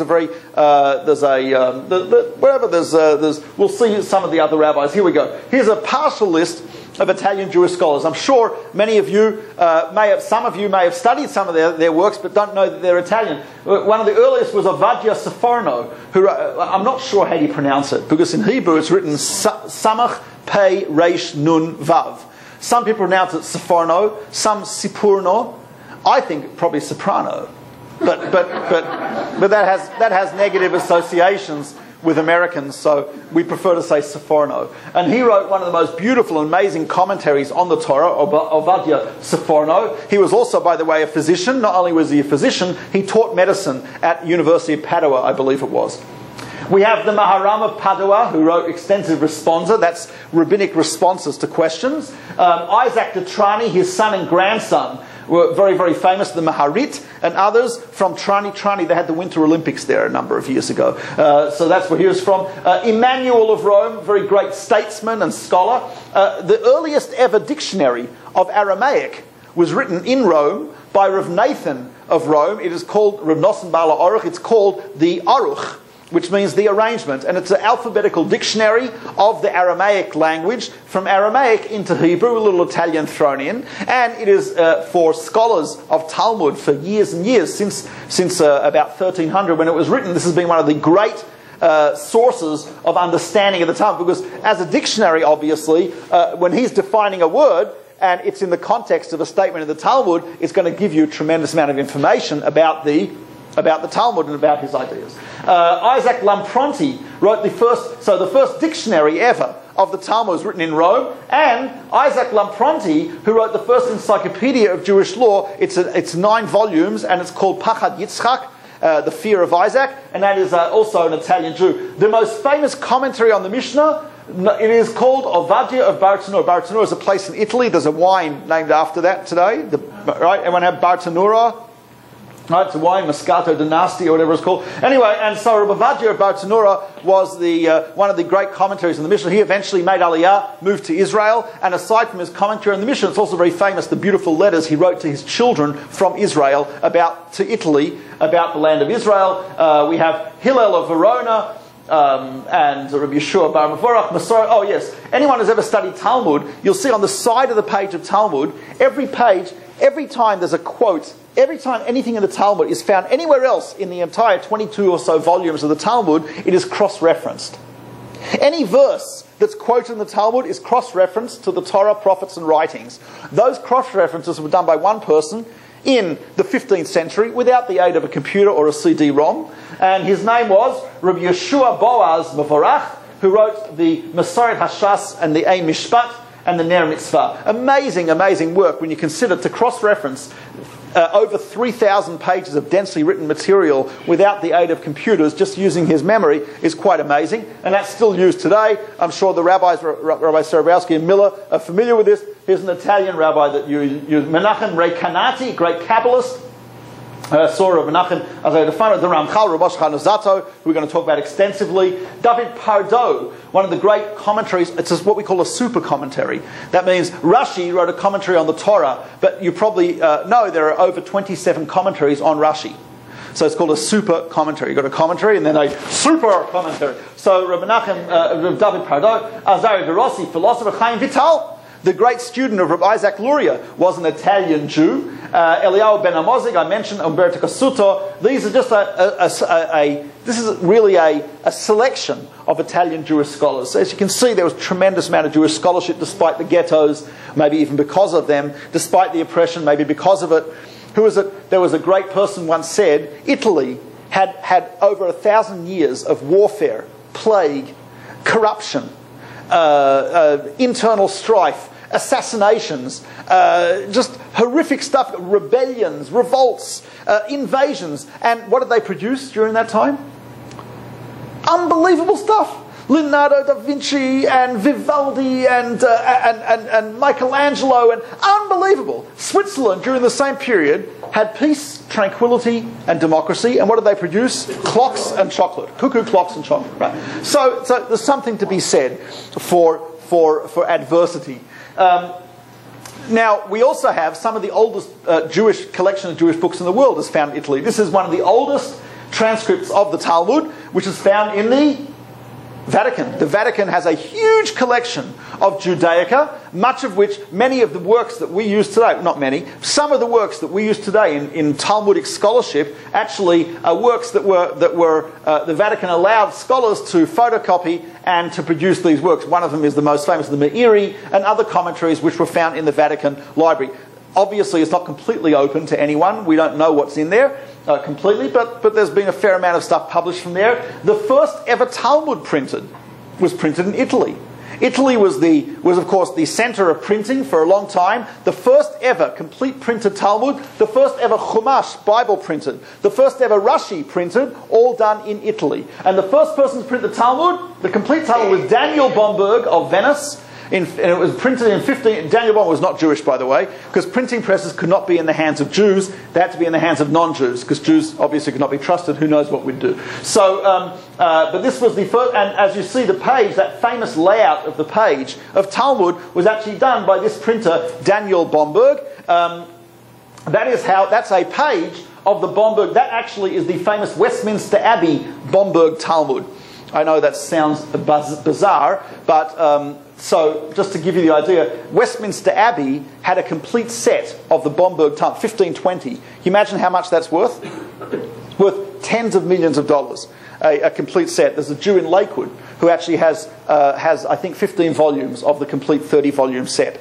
see some of the other rabbis. Here we go. Here's a partial list of Italian Jewish scholars. I'm sure many of you some of you may have studied some of their works, but don't know that they're Italian. One of the earliest was Ovadia Sforno, who I'm not sure how you pronounce it, because in Hebrew it's written Samach Pei Reish Nun Vav. Some people pronounce it Sforno, some Sipurno. I think probably soprano, but that has negative associations with Americans, so we prefer to say Sforno. And he wrote one of the most beautiful and amazing commentaries on the Torah, Ovadia Sforno. He was also, by the way, a physician. Not only was he a physician, he taught medicine at University of Padua, I believe it was. We have the Maharam of Padua, who wrote extensive responsa. That's rabbinic responses to questions. Isaac de Trani, his son and grandson, were very, very famous. The Maharit and others from Trani. They had the Winter Olympics there a number of years ago. So that's where he was from. Emmanuel of Rome, very great statesman and scholar. The earliest ever dictionary of Aramaic was written in Rome by Rav Nathan of Rome. It is called Rav Nosson Bala Aruch. It's called the Aruch, which means the arrangement, and it's an alphabetical dictionary of the Aramaic language, from Aramaic into Hebrew, a little Italian thrown in, and it is for scholars of Talmud for years and years, since about 1300 when it was written. This has been one of the great sources of understanding of the Talmud, because as a dictionary, obviously, when he's defining a word, and it's in the context of a statement in the Talmud, it's going to give you a tremendous amount of information about the Talmud and about his ideas. Isaac Lampronti wrote the first dictionary ever of the Talmud was written in Rome, and Isaac Lampronti, who wrote the first encyclopedia of Jewish law, it's 9 volumes, and it's called Pachad Yitzchak, the Fear of Isaac, and that is also an Italian Jew. The most famous commentary on the Mishnah, it is called Ovadia of Bartanura. Bartanura is a place in Italy. There's a wine named after that today. Right? Everyone have Bartanura? Right, it's a wine, Moscato d'Asti or whatever it's called. Anyway, and so Rabbi Ovadia of Bartanura was one of the great commentaries on the Mishnah. He eventually made Aliyah, moved to Israel, and aside from his commentary on the Mishnah, it's also very famous, the beautiful letters he wrote to his children from Israel to Italy about the land of Israel. We have Hillel of Verona, and Rabbi Yeshua bar Mavorach, Masorah. Oh yes, anyone who's ever studied Talmud, you'll see on the side of the page of Talmud, every time there's a quote, every time anything in the Talmud is found anywhere else in the entire 22 or so volumes of the Talmud, it is cross-referenced. Any verse that's quoted in the Talmud is cross-referenced to the Torah, prophets and writings. Those cross-references were done by one person in the 15th century without the aid of a computer or a CD-ROM, and his name was Rabbi Yeshua Boaz Mavorach, who wrote the Masoret Hashas and the Ein Mishpat and the Ner Mitzvah. Amazing, amazing work when you consider to cross-reference over 3,000 pages of densely written material without the aid of computers, just using his memory, is quite amazing. And that's still used today. I'm sure the rabbis, Rabbi Sarabowski and Miller, are familiar with this. Here's an Italian rabbi that used Menachem Rekanati, great Kabbalist. Surah Menachem, the Ramchal, Rabosh Chanazato, who we're going to talk about extensively. David Pardo, one of the great commentaries. It's what we call a super commentary. That means Rashi wrote a commentary on the Torah, but you probably know there are over 27 commentaries on Rashi. So it's called a super commentary. You've got a commentary and then a super commentary. So Rabbi Menachem, David Pardo, Azari de Rossi, philosopher Chaim Vital, the great student of Rabbi Isaac Luria, was an Italian Jew. Eliyahu ben Amozig, I mentioned, Umberto Cassuto. These are just this is really a selection of Italian Jewish scholars. So as you can see, there was a tremendous amount of Jewish scholarship despite the ghettos, maybe even because of them, despite the oppression, maybe because of it. There was a great person once said, Italy had over 1,000 years of warfare, plague, corruption, internal strife, assassinations, just horrific stuff, rebellions, revolts, invasions. And what did they produce during that time? Unbelievable stuff. Leonardo da Vinci and Vivaldi and Michelangelo, and unbelievable. Switzerland during the same period had peace, tranquility and democracy, and what did they produce? Clocks and chocolate. Cuckoo clocks and chocolate. Right. So there's something to be said for adversity. Now, we also have some of the oldest Jewish collection of Jewish books in the world is found in Italy. This is one of the oldest transcripts of the Talmud, which is found in the Vatican. The Vatican has a huge collection of Judaica, much of which, many of the works that we use today, not many, some of the works that we use today in Talmudic scholarship actually are works that were the Vatican allowed scholars to photocopy and to produce these works. One of them is the most famous, the Meiri, and other commentaries which were found in the Vatican Library. Obviously, it's not completely open to anyone. We don't know what's in there completely, but there's been a fair amount of stuff published from there. The first ever Talmud was printed in Italy. Italy was of course the center of printing for a long time. The first ever complete printed Talmud, the first ever Chumash Bible printed, the first ever Rashi printed, all done in Italy. And the first person to print the Talmud, the complete Talmud, was Daniel Bomberg of Venice. And it was printed in 15... Daniel Bomberg was not Jewish, by the way, because printing presses could not be in the hands of Jews. They had to be in the hands of non-Jews, because Jews obviously could not be trusted. Who knows what we'd do. So, but this was the first... And as you see, the page, that famous layout of the page of Talmud was actually done by this printer, Daniel Bomberg. That's a page of the Bomberg. That actually is the famous Westminster Abbey Bomberg Talmud. I know that sounds bizarre, but... So, just to give you the idea, Westminster Abbey had a complete set of the Bomberg Talmud, 1520. Can you imagine how much that's worth? It's worth tens of millions of dollars, a complete set. There's a Jew in Lakewood who actually has I think, 15 volumes of the complete 30-volume set.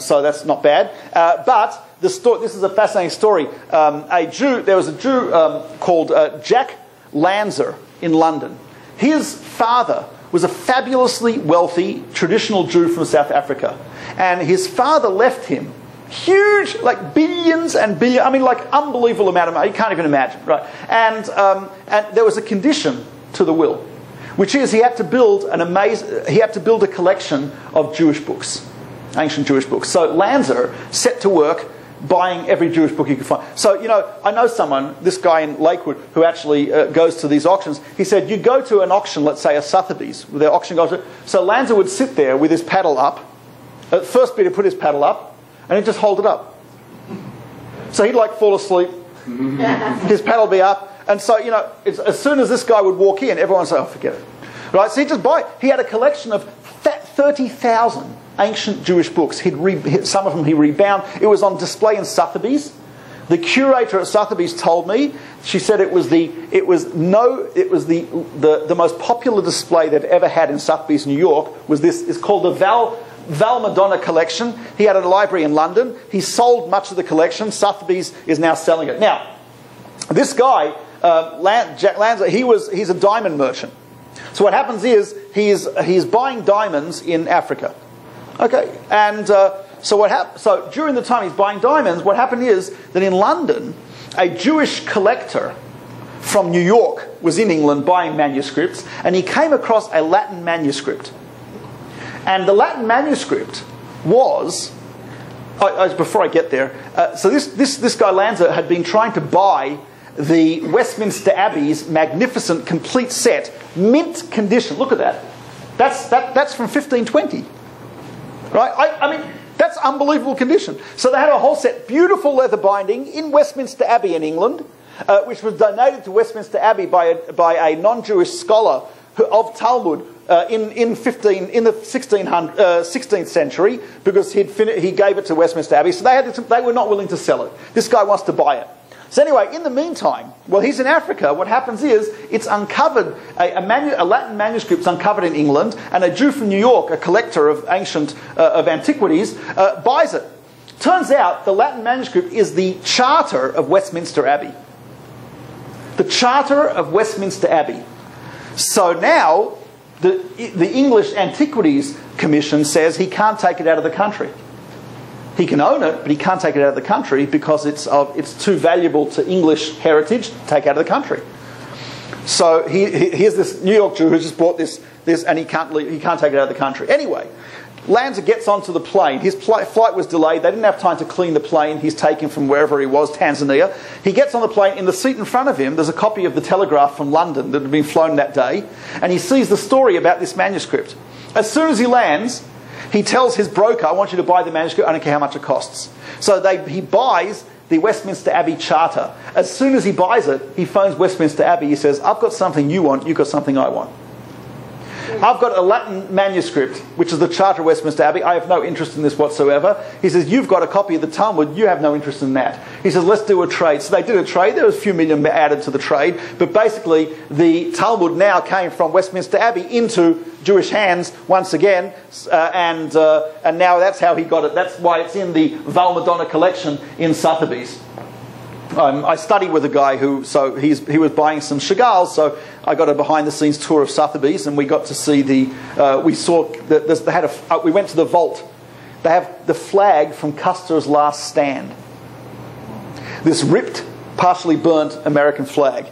So that's not bad. But this is a fascinating story. There was a Jew called Jack Lanzer in London. His father was a fabulously wealthy traditional Jew from South Africa. And his father left him huge, like billions and billions, I mean like unbelievable amount of money, you can't even imagine, right? And there was a condition to the will, which is he had to build a collection of Jewish books, ancient Jewish books. So Lanzer set to work buying every Jewish book he could find. So, I know someone, this guy in Lakewood, who actually goes to these auctions. He said, you go to an auction, let's say a Sotheby's, where the auction goes to, so Lanzer would sit there with his paddle up. At first bit, he'd put his paddle up, and he'd just hold it up. So he'd fall asleep, his paddle would be up, and so, as soon as this guy would walk in, everyone would say, oh, forget it. Right, so he'd just buy it. He had a collection of 30,000 ancient Jewish books. Some of them he rebound. It was on display in Sotheby's. The curator at Sotheby's told me, she said it was the most popular display they've ever had in Sotheby's, New York. Was this? It's called the Val Madonna collection. He had a library in London. He sold much of the collection. Sotheby's is now selling it. Now, this guy, Jack Lanzer, he's a diamond merchant. So what happens is he's buying diamonds in Africa. Okay, and so during the time he's buying diamonds, what happened is that in London, a Jewish collector from New York was in England buying manuscripts, and he came across a Latin manuscript. And the Latin manuscript was before I get there, so this guy Lanza had been trying to buy the Westminster Abbey's magnificent complete set, mint condition. Look at that. That's from 1520, right? I mean, that's unbelievable condition. So they had a whole set, beautiful leather binding in Westminster Abbey in England, which was donated to Westminster Abbey by a non-Jewish scholar of Talmud in the 16th century, because he gave it to Westminster Abbey. So they were not willing to sell it. This guy wants to buy it. So anyway, in the meantime, while he's in Africa, what happens is it's uncovered, a Latin manuscript's uncovered in England, and a Jew from New York, a collector of antiquities, buys it. Turns out the Latin manuscript is the charter of Westminster Abbey. The charter of Westminster Abbey. So now the English Antiquities Commission says he can't take it out of the country. He can own it, but he can't take it out of the country because it's too valuable to English heritage to take out of the country. So here's this New York Jew who just bought this, and he can't take it out of the country. Anyway, Lanza gets onto the plane. His flight was delayed. They didn't have time to clean the plane. He's taken from wherever he was, Tanzania. He gets on the plane. In the seat in front of him, there's a copy of the Telegraph from London that had been flown that day, and he sees the story about this manuscript. As soon as he lands, he tells his broker, I want you to buy the manuscript, I don't care how much it costs. So he buys the Westminster Abbey Charter. As soon as he buys it, he phones Westminster Abbey. He says, I've got something you want, you've got something I want. I've got a Latin manuscript, which is the Charter of Westminster Abbey. I have no interest in this whatsoever. He says, you've got a copy of the Talmud. You have no interest in that. He says, let's do a trade. So they did a trade. There was a few million added to the trade. But basically, the Talmud now came from Westminster Abbey into Jewish hands once again. And now that's how he got it. That's why it's in the Val Madonna collection in Sotheby's. I studied with a guy he was buying some Chagall's, so I got a behind-the-scenes tour of Sotheby's, and we got to see we went to the vault. They have the flag from Custer's Last Stand. This ripped, partially burnt American flag.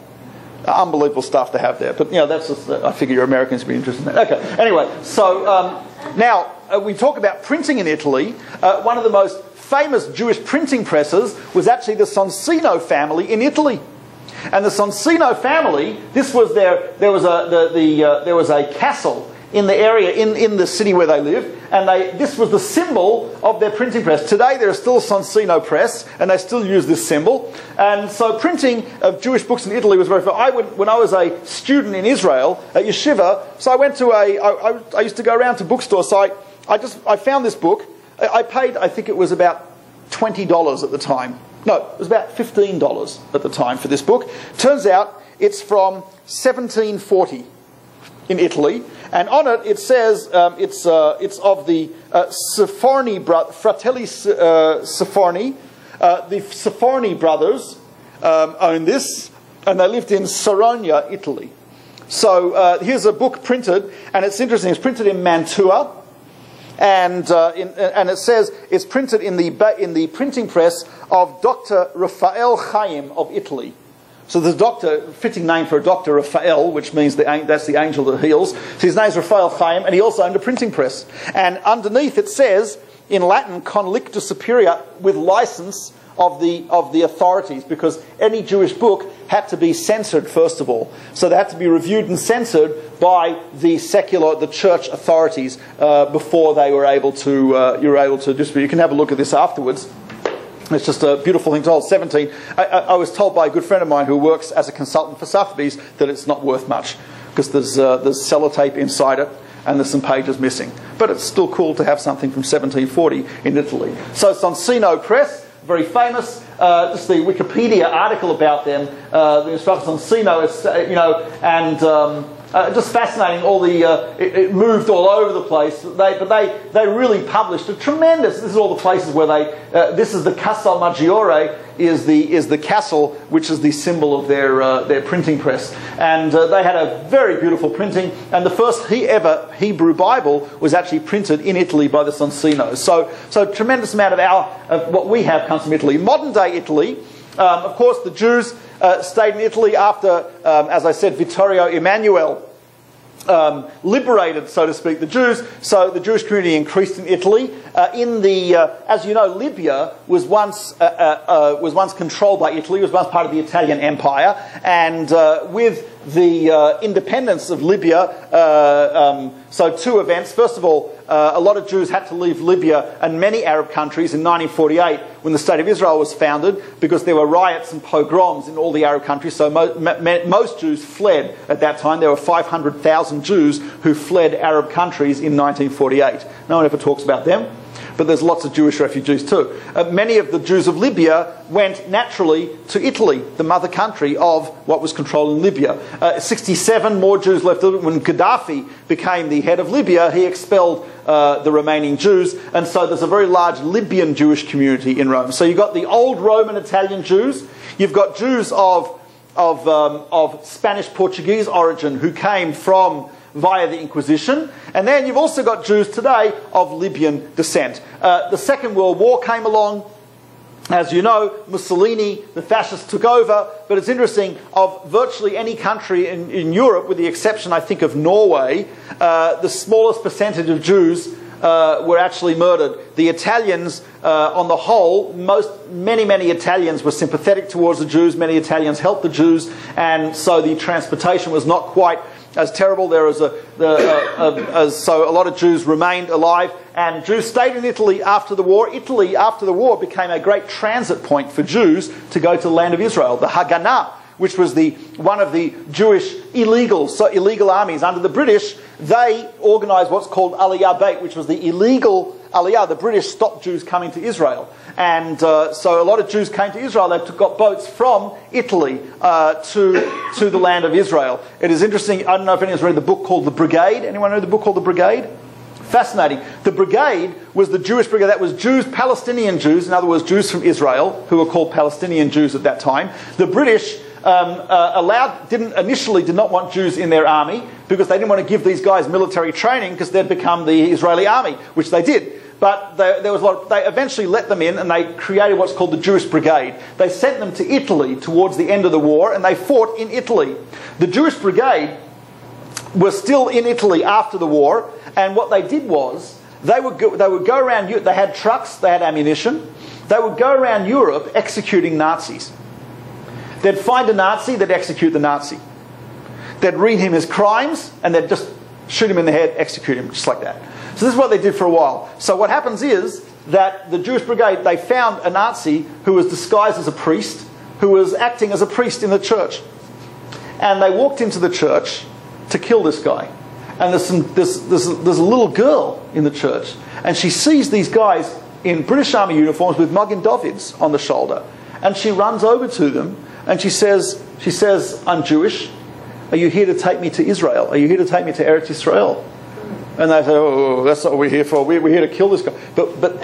Unbelievable stuff to have there. But, that's just, I figure your Americans would be interested in that. Okay, anyway, so now we talk about printing in Italy. One of the most famous Jewish printing presses was actually the Sonsino family in Italy. And the Sonsino family, there was a castle in the area, in the city where they lived, and this was the symbol of their printing press. Today there is still a Sonsino press, and they still use this symbol. And so printing of Jewish books in Italy was very famous. When I was a student in Israel at yeshiva, so I went to I used to go around to bookstores, so I found this book. I paid, I think it was about $20 at the time. No, it was about $15 at the time for this book. Turns out it's from 1740 in Italy, and on it it says it's of the Fratelli Sforni. The Sforni brothers own this, and they lived in Saronia, Italy. So here's a book printed, and it's interesting. It's printed in Mantua. And it says it's printed in the printing press of Dr. Raphael Chaim of Italy. So the doctor, fitting name for a Dr. Raphael, which means that's the angel that heals. So his name's Raphael Chaim, and he also owned a printing press. And underneath it says in Latin, "Con licta superior," with license of the authorities, because any Jewish book had to be censored first of all. So they had to be reviewed and censored by the church authorities before they were able to distribute. You can have a look at this afterwards. It's just a beautiful thing to hold. 17. I was told by a good friend of mine who works as a consultant for Sotheby's that it's not worth much because there's sellotape inside it and there's some pages missing. But it's still cool to have something from 1740 in Italy. So Sonsino Press, very famous. Just the Wikipedia article about them. The instructions on Sino, just fascinating. It moved all over the place. They really published a tremendous. This is all the places where this is the Casal Maggiore, is the castle which is the symbol of their printing press, and they had a very beautiful printing. And the first ever Hebrew Bible was actually printed in Italy by the Sonsinos. So a tremendous amount of what we have comes from Italy. Modern day Italy, of course, the Jews stayed in Italy after, as I said, Vittorio Emanuele liberated, so to speak, the Jews. So the Jewish community increased in Italy. As you know, Libya was once controlled by Italy. It was once part of the Italian Empire, and with the independence of Libya, so two events. First of all, a lot of Jews had to leave Libya and many Arab countries in 1948 when the State of Israel was founded, because there were riots and pogroms in all the Arab countries. So most Jews fled at that time. There were 500,000 Jews who fled Arab countries in 1948. No one ever talks about them, but there's lots of Jewish refugees too. Many of the Jews of Libya went naturally to Italy, the mother country of what was controlling Libya. 67 more Jews left. When Gaddafi became the head of Libya, he expelled the remaining Jews, and so there's a very large Libyan Jewish community in Rome. So you've got the old Roman Italian Jews, you've got Jews of Spanish Portuguese origin who came from via the Inquisition, and then you've also got Jews today of Libyan descent. The Second World War came along. As you know, Mussolini, the fascists, took over, but it's interesting, of virtually any country in Europe, with the exception, I think, of Norway, the smallest percentage of Jews were actually murdered. The Italians, on the whole, many Italians were sympathetic towards the Jews, many Italians helped the Jews, and so the transportation was not quite as terrible. There was so a lot of Jews remained alive, and Jews stayed in Italy after the war. Italy, after the war, became a great transit point for Jews to go to the land of Israel. The Haganah, which was one of the Jewish illegal armies under the British, they organised what's called Aliyah Beit, which was the illegal Aliyah. The British stopped Jews coming to Israel. And so a lot of Jews came to Israel. They got boats from Italy to the land of Israel. It is interesting. I don't know if anyone's read the book called The Brigade. Anyone know the book called The Brigade? Fascinating. The Brigade was the Jewish brigade. That was Jews, Palestinian Jews, in other words, Jews from Israel, who were called Palestinian Jews at that time. The British initially did not want Jews in their army, because they didn't want to give these guys military training, because they'd become the Israeli army, which they did. But there was they eventually let them in, and they created what's called the Jewish Brigade. They sent them to Italy towards the end of the war, and they fought in Italy. The Jewish Brigade was still in Italy after the war, and what they did was they would go around. They had trucks, they had ammunition. They would go around Europe executing Nazis. They'd find a Nazi, they'd execute the Nazi. They'd read him his crimes, and they'd just shoot him in the head, execute him, just like that. So this is what they did for a while. So what happens is that the Jewish Brigade, they found a Nazi who was disguised as a priest, who was acting as a priest in the church. And they walked into the church to kill this guy. And there's a little girl in the church, and she sees these guys in British Army uniforms with Magen Davids on the shoulder. And she runs over to them, and she says, "I'm Jewish. Are you here to take me to Israel? Are you here to take me to Eretz Israel?" And they say, "Oh, that's not what we're here for. We're here to kill this guy." But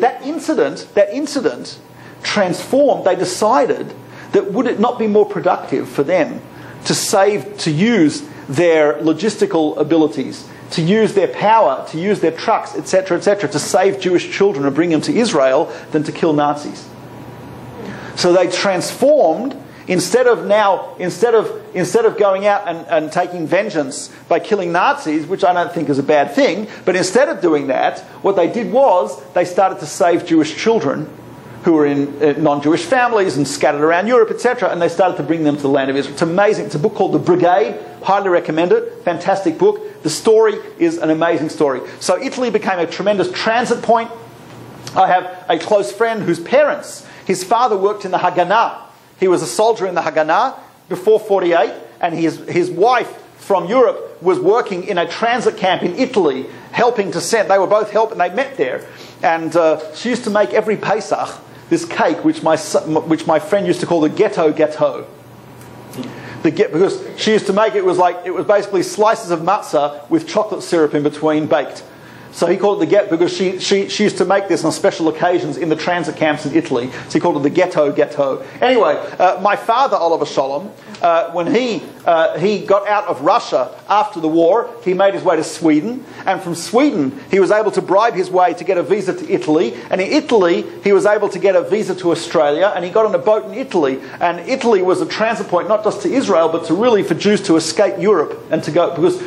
that incident transformed. They decided that would it not be more productive for them to use their logistical abilities, to use their power, to use their trucks, etc., to save Jewish children and bring them to Israel, than to kill Nazis. So they transformed. Instead of going out and taking vengeance by killing Nazis, which I don't think is a bad thing, but instead of doing that, what they did was they started to save Jewish children who were in non-Jewish families and scattered around Europe, etc., and they started to bring them to the land of Israel. It's amazing. It's a book called The Brigade. Highly recommend it. Fantastic book. The story is an amazing story. So Italy became a tremendous transit point. I have a close friend whose parents, his father worked in the Haganah. He was a soldier in the Haganah before 48, and his wife from Europe was working in a transit camp in Italy, helping to send. They were both helping. They met there, and she used to make every Pesach this cake, which my friend used to call the ghetto. Because she used to make it was basically slices of matzah with chocolate syrup in between, baked. So he called it the ghetto because she used to make this on special occasions in the transit camps in Italy. So he called it the ghetto. Anyway, my father, Oliver Sholem, when he got out of Russia after the war, he made his way to Sweden. And from Sweden, he was able to bribe his way to get a visa to Italy. And in Italy, he was able to get a visa to Australia. And he got on a boat in Italy. And Italy was a transit point not just to Israel, but to really for Jews to escape Europe and to go, because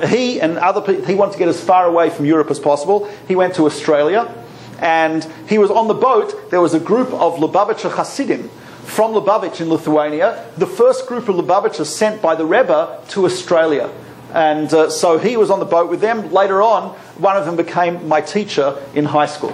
he and other people, he wanted to get as far away from Europe as possible. He went to Australia, and he was on the boat. There was a group of Lubavitcher Hasidim from Lubavitch in Lithuania, the first group of Lubavitchers sent by the Rebbe to Australia. And so he was on the boat with them. Later on, one of them became my teacher in high school,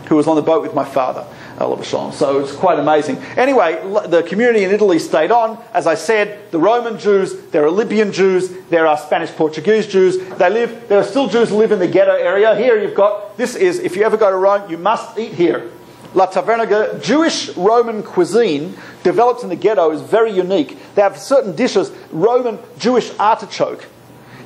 who was on the boat with my father, Oliver Sholem. So it's quite amazing. Anyway, the community in Italy stayed on. As I said, the Roman Jews, there are Libyan Jews, there are Spanish-Portuguese Jews. There are still Jews who live in the ghetto area. Here you've got, this is, if you ever go to Rome, you must eat here. La Taverna, Jewish Roman cuisine developed in the ghetto is very unique. They have certain dishes, Roman Jewish artichoke.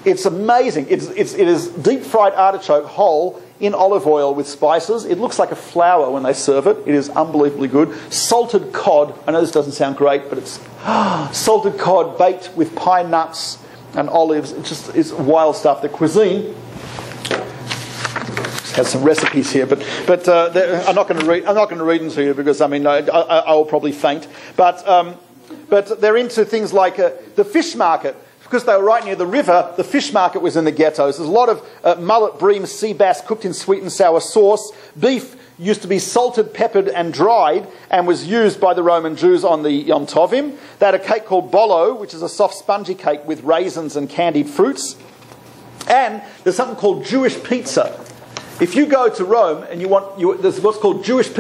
It's amazing. It is deep-fried artichoke whole in olive oil with spices. It looks like a flower when they serve it. It is unbelievably good. Salted cod. I know this doesn't sound great, but it's salted cod baked with pine nuts and olives. It's wild stuff. The cuisine has some recipes here, but I'm not going to read them to you because I will probably faint. But they're into things like the fish market. Because they were right near the river, the fish market was in the ghettos. There's a lot of mullet, bream, sea bass cooked in sweet and sour sauce. Beef used to be salted, peppered and dried and was used by the Roman Jews on the Yom Tovim. They had a cake called bolo, which is a soft spongy cake with raisins and candied fruits. And there's something called Jewish pizza. If you go to Rome and there's what's called Jewish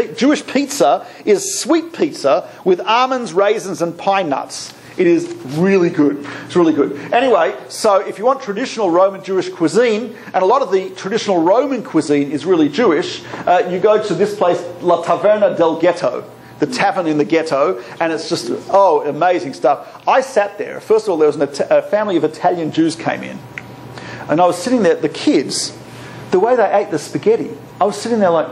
pizza is sweet pizza with almonds, raisins and pine nuts. It is really good. It's really good. Anyway, so if you want traditional Roman Jewish cuisine, and a lot of the traditional Roman cuisine is really Jewish, you go to this place, La Taverna del Ghetto, the tavern in the ghetto, and it's just, amazing stuff. I sat there. First of all, there was a family of Italian Jews came in, and I was sitting there, the kids, the way they ate the spaghetti, I was sitting there like,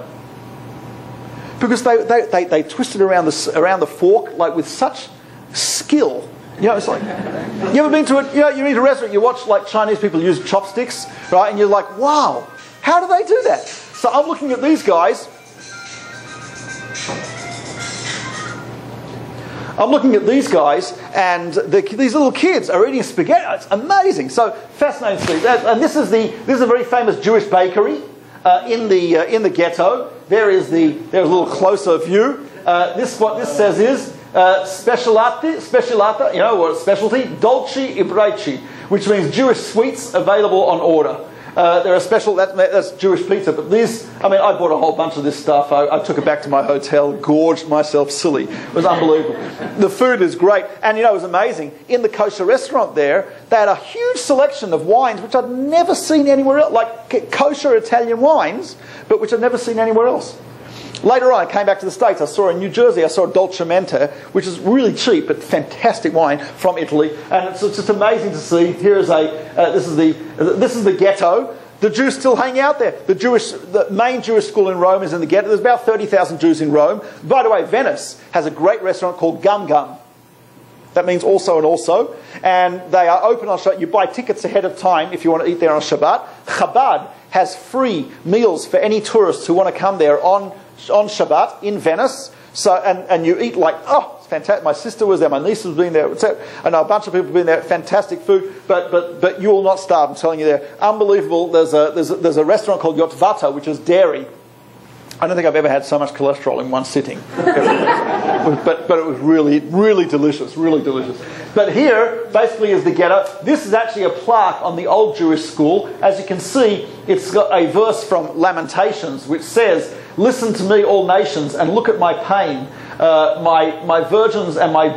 because they twisted around the fork like with such skill. You know, it's like, you ever been to you eat a restaurant, you watch like Chinese people use chopsticks, right? And you're like, wow, how do they do that? So I'm looking at these guys. And these little kids are eating spaghetti. It's amazing. So fascinating to see. And this is a very famous Jewish bakery in the ghetto. There's a little closer view. What this says is specialata, or specialty, dolci e braici, which means Jewish sweets available on order. There are special, that's Jewish pizza, but these, I bought a whole bunch of this stuff. I took it back to my hotel, gorged myself silly. It was unbelievable. The food is great. And it was amazing. In the kosher restaurant there, they had a huge selection of wines, which I'd never seen anywhere else, like kosher Italian wines, but which I'd never seen anywhere else. Later on, I came back to the States. I saw in New Jersey, I saw Dolcemente, which is really cheap but fantastic wine from Italy, and it's just amazing to see. Here is this is the ghetto. The Jews still hang out there. The main Jewish school in Rome is in the ghetto. There's about 30,000 Jews in Rome. By the way, Venice has a great restaurant called Gum Gum. That means also and also. And they are open on Shabbat. You buy tickets ahead of time if you want to eat there on Shabbat. Chabad has free meals for any tourists who want to come there on Shabbat in Venice. So and you eat like, it's fantastic. My sister was there, my niece has been there, I know a bunch of people have been there. Fantastic food, but you will not starve. I'm telling you, there, unbelievable. There's a restaurant called Yotvata, which is dairy. I don't think I've ever had so much cholesterol in one sitting. but it was really, really delicious, really delicious. But here, basically, is the ghetto. This is actually a plaque on the old Jewish school. As you can see, it's got a verse from Lamentations, which says, "Listen to me, all nations, and look at my pain. My virgins and my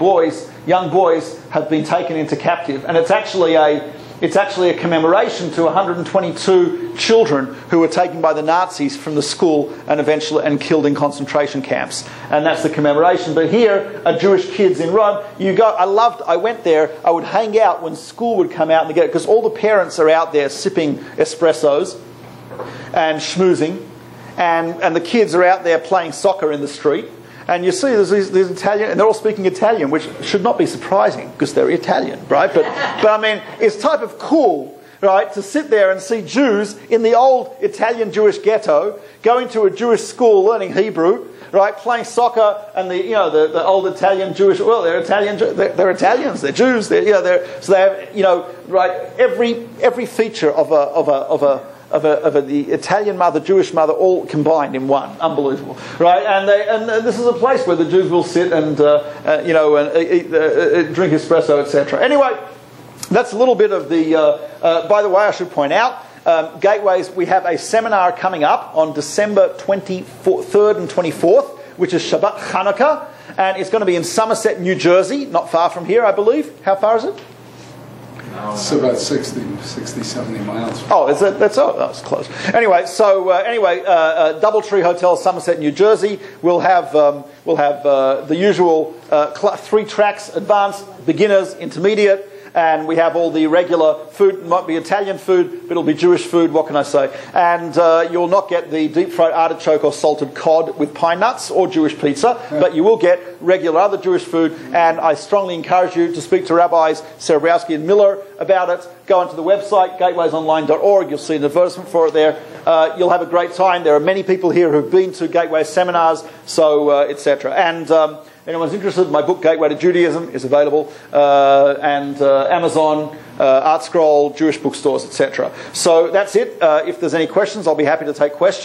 young boys, have been taken into captive." And it's actually a commemoration to 122 children who were taken by the Nazis from the school and killed in concentration camps. And that's the commemoration. But here are Jewish kids in Rome. I went there. I would hang out when school would come out and get it, because all the parents are out there sipping espressos. and schmoozing, and the kids are out there playing soccer in the street. And you see there's these Italian, and they're all speaking Italian, which should not be surprising because they're Italian, right? But I mean, it's type of cool, right, to sit there and see Jews in the old Italian Jewish ghetto going to a Jewish school learning Hebrew, right, playing soccer, and the old Italian Jewish, well, they're Italian, they're Italians, they're Jews, so they have right, every feature of the Italian mother, Jewish mother, all combined in one. Unbelievable, right? And this is a place where the Jews will sit and eat, drink espresso, etc. Anyway, that's a little bit of the. By the way, I should point out, Gateways. We have a seminar coming up on December 3rd and 24th, which is Shabbat Hanukkah, and it's going to be in Somerset, New Jersey, not far from here, I believe. How far is it? It's about 60, 70 miles. Oh, is it? That's close. Anyway, DoubleTree Hotel, Somerset, New Jersey. We'll have the usual 3 tracks: advanced, beginners, intermediate, and we have all the regular food. It might be Italian food, but it'll be Jewish food. What can I say? And you'll not get the deep fried artichoke or salted cod with pine nuts or Jewish pizza, but you will get regular other Jewish food. And I strongly encourage you to speak to Rabbis Serebrowski and Miller about it. Go onto the website, gatewaysonline.org. You'll see an advertisement for it there. You'll have a great time. There are many people here who've been to Gateway seminars, so etc. And anyone's interested, my book, Gateway to Judaism, is available, and Amazon, ArtScroll, Jewish bookstores, etc. So that's it. If there's any questions, I'll be happy to take questions.